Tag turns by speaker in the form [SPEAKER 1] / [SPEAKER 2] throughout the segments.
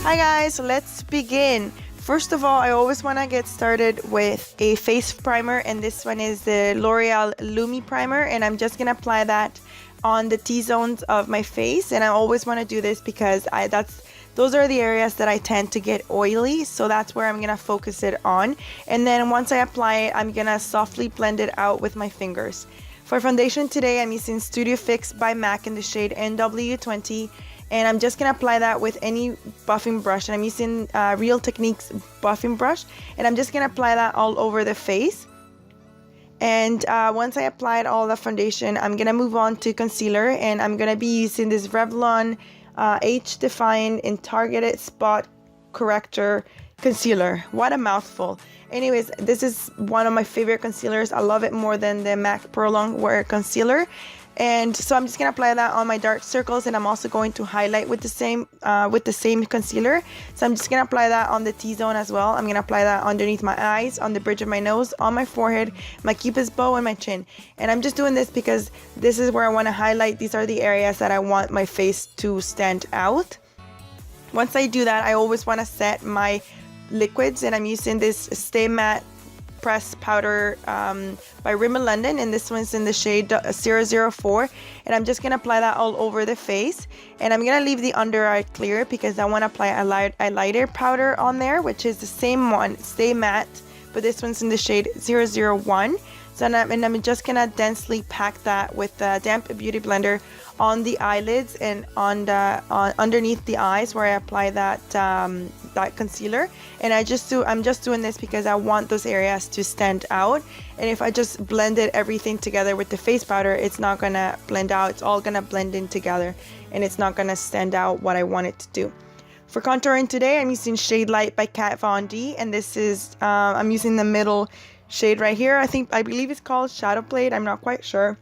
[SPEAKER 1] Hi guys, let's begin. First of all, I always want to get started with a face primer, and this one is the L'Oreal Lumi primer, and I'm just going to apply that on the T-zones of my face. And I always want to do this because those are the areas that I tend to get oily, so that's where I'm going to focus it on. And then once I apply it, I'm going to softly blend it out with my fingers. For foundation today, I'm using Studio Fix by MAC in the shade NW20. And I'm just going to apply that with any buffing brush. And I'm using Real Techniques buffing brush. And I'm just going to apply that all over the face. And once I applied all the foundation, I'm going to move on to concealer. And I'm going to be using this Revlon Age Defying in Targeted Spot Corrector Concealer. What a mouthful. Anyways, this is one of my favorite concealers. I love it more than the MAC Pro Longwear Concealer. And so I'm just going to apply that on my dark circles, and I'm also going to highlight with the same concealer. So I'm just going to apply that on the T-zone as well. I'm going to apply that underneath my eyes, on the bridge of my nose, on my forehead, my cupid's bow, and my chin. And I'm just doing this because this is where I want to highlight. These are the areas that I want my face to stand out. Once I do that, I always want to set my liquids, and I'm using this Stay Matte Press powder by Rimmel London, and this one's in the shade 004. And I'm just gonna apply that all over the face, and I'm gonna leave the under eye clear because I want to apply a lighter powder on there, which is the same one, Stay Matte, but this one's in the shade 001. So I'm just gonna densely pack that with the damp beauty blender on the eyelids and on underneath the eyes where I apply that concealer. And I'm just doing this because I want those areas to stand out. And if I just blended everything together with the face powder, it's not gonna blend out. It's all gonna blend in together, and it's not gonna stand out what I want it to do. For contouring today, I'm using Shade Light by Kat Von D, and this is I'm using the middle shade right here. I believe it's called Shadow Plate. I'm not quite sure,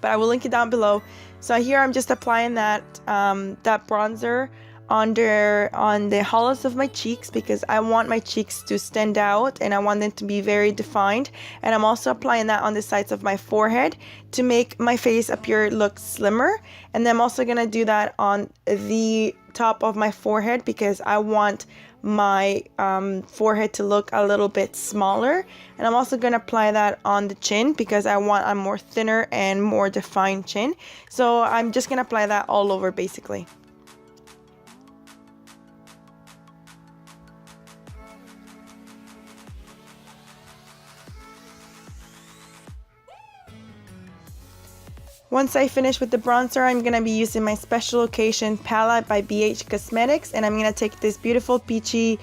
[SPEAKER 1] but I will link it down below. So here I'm just applying that bronzer on the hollows of my cheeks because I want my cheeks to stand out and I want them to be very defined. And I'm also applying that on the sides of my forehead to make my face look slimmer. And then I'm also gonna do that on the top of my forehead because I want my forehead to look a little bit smaller. And I'm also going to apply that on the chin because I want a more thinner and more defined chin. So I'm just going to apply that all over basically. Once I finish with the bronzer, I'm going to be using my Special Occasion palette by BH Cosmetics, and I'm going to take this beautiful peachy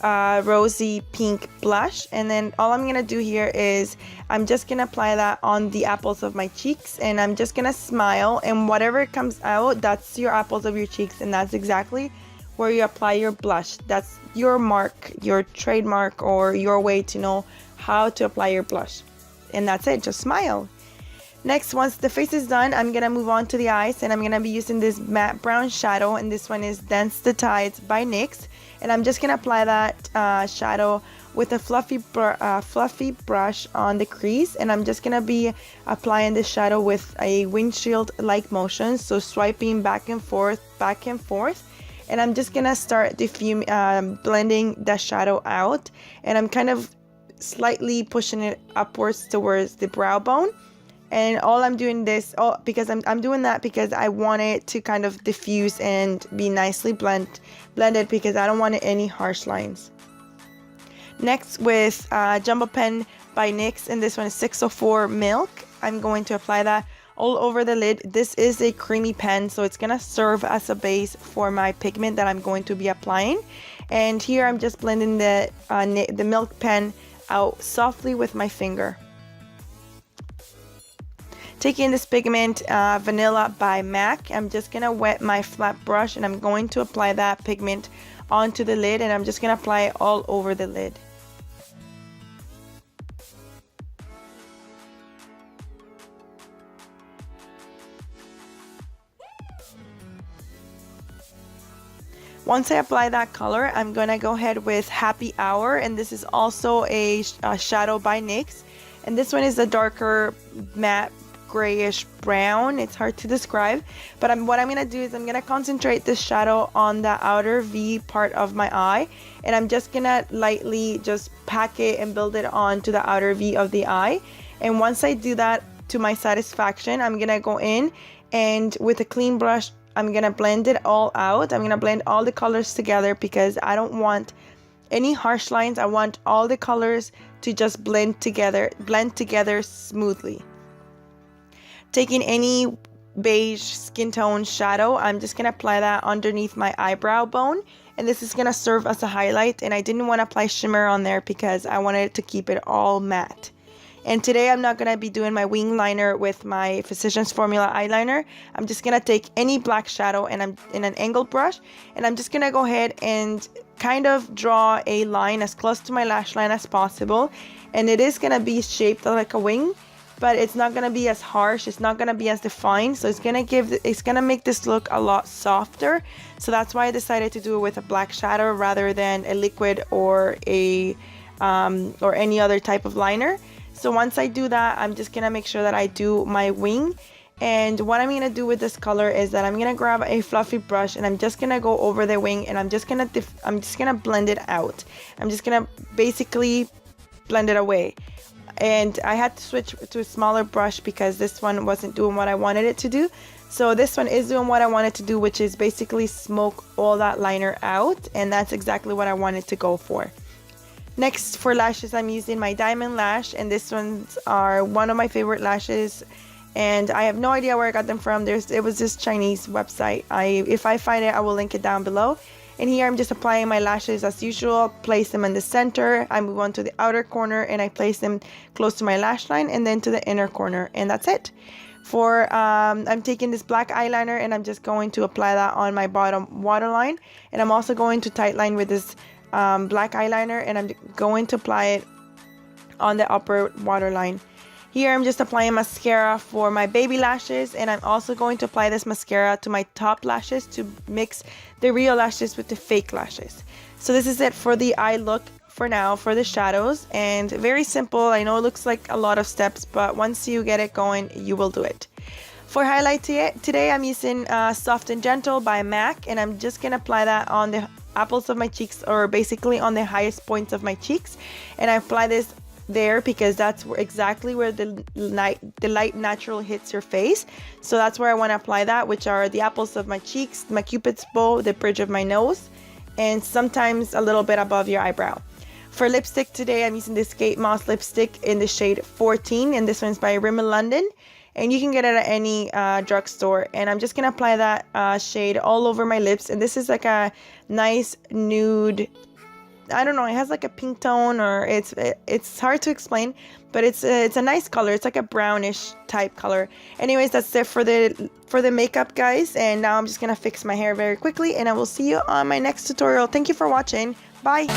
[SPEAKER 1] rosy pink blush, and then all I'm going to do here is I'm just going to apply that on the apples of my cheeks, and I'm just going to smile, and whatever comes out, that's your apples of your cheeks, and that's exactly where you apply your blush. That's your mark, your trademark, or your way to know how to apply your blush. And that's it, just smile. Next, once the face is done, I'm going to move on to the eyes, and I'm going to be using this matte brown shadow, and this one is Dance the Tides by NYX. And I'm just going to apply that shadow with a fluffy brush on the crease, and I'm just going to be applying the shadow with a windshield-like motion, so swiping back and forth, and I'm just going to start blending the shadow out, and I'm kind of slightly pushing it upwards towards the brow bone. And all I'm doing this because I'm doing that because I want it to kind of diffuse and be nicely blended because I don't want any harsh lines. Next, with Jumbo Pen by NYX, and this one is 604 Milk, I'm going to apply that all over the lid. This is a creamy pen, so it's gonna serve as a base for my pigment that I'm going to be applying. And here I'm just blending the Milk pen out softly with my finger. Taking this pigment, Vanilla by MAC, I'm just going to wet my flat brush, and I'm going to apply that pigment onto the lid, and I'm just going to apply it all over the lid. Once I apply that color, I'm going to go ahead with Happy Hour, and this is also a shadow by NYX. And this one is a darker matte grayish brown. It's hard to describe, but what I'm gonna do is I'm gonna concentrate this shadow on the outer V part of my eye, and I'm just gonna lightly just pack it and build it onto the outer V of the eye. And once I do that to my satisfaction, I'm gonna go in and with a clean brush, I'm gonna blend it all out. I'm gonna blend all the colors together because I don't want any harsh lines. I want all the colors to just blend together smoothly. Taking any beige skin tone shadow, I'm just gonna apply that underneath my eyebrow bone, and this is gonna serve as a highlight. And I didn't want to apply shimmer on there because I wanted to keep it all matte. And today I'm not gonna be doing my wing liner with my Physicians Formula eyeliner. I'm just gonna take any black shadow and I'm in an angled brush, and I'm just gonna go ahead and kind of draw a line as close to my lash line as possible. And it is gonna be shaped like a wing, but it's not gonna be as harsh, it's not gonna be as defined, so it's gonna make this look a lot softer. So that's why I decided to do it with a black shadow rather than a liquid or a or any other type of liner. So once I do that, I'm just gonna make sure that I do my wing. And what I'm gonna do with this color is that I'm gonna grab a fluffy brush and I'm just gonna go over the wing, and I'm just gonna blend it out. I'm just gonna basically blend it away. And I had to switch to a smaller brush because this one wasn't doing what I wanted it to do. So this one is doing what I wanted to do, which is basically smoke all that liner out, and that's exactly what I wanted to go for. Next, for lashes, I'm using my Diamond Lash, and this ones are one of my favorite lashes, and I have no idea where I got them from. It was this Chinese website. If I find it, I will link it down below. And here I'm just applying my lashes as usual. Place them in the center. I move on to the outer corner and I place them close to my lash line, and then to the inner corner, and that's it. I'm taking this black eyeliner and I'm just going to apply that on my bottom waterline, and I'm also going to tightline with this black eyeliner, and I'm going to apply it on the upper waterline. Here I'm just applying mascara for my baby lashes, and I'm also going to apply this mascara to my top lashes to mix the real lashes with the fake lashes. So this is it for the eye look for now, for the shadows, and very simple. I know it looks like a lot of steps, but once you get it going, you will do it. For highlight today, I'm using Soft and Gentle by MAC, and I'm just going to apply that on the apples of my cheeks, or basically on the highest points of my cheeks. And I apply this there because that's exactly where the light natural hits your face. So that's where I want to apply that, which are the apples of my cheeks, my cupid's bow, the bridge of my nose, and sometimes a little bit above your eyebrow. For lipstick today, I'm using this Kate Moss lipstick in the shade 14, and this one's by Rimmel London, and you can get it at any drugstore. And I'm just gonna apply that shade all over my lips, and this is like a nice nude, I don't know, it has like a pink tone, or it's hard to explain, but it's a nice color. It's like a brownish type color. Anyways, that's it for the makeup, guys, and now I'm just gonna fix my hair very quickly, and I will see you on my next tutorial. Thank you for watching. Bye.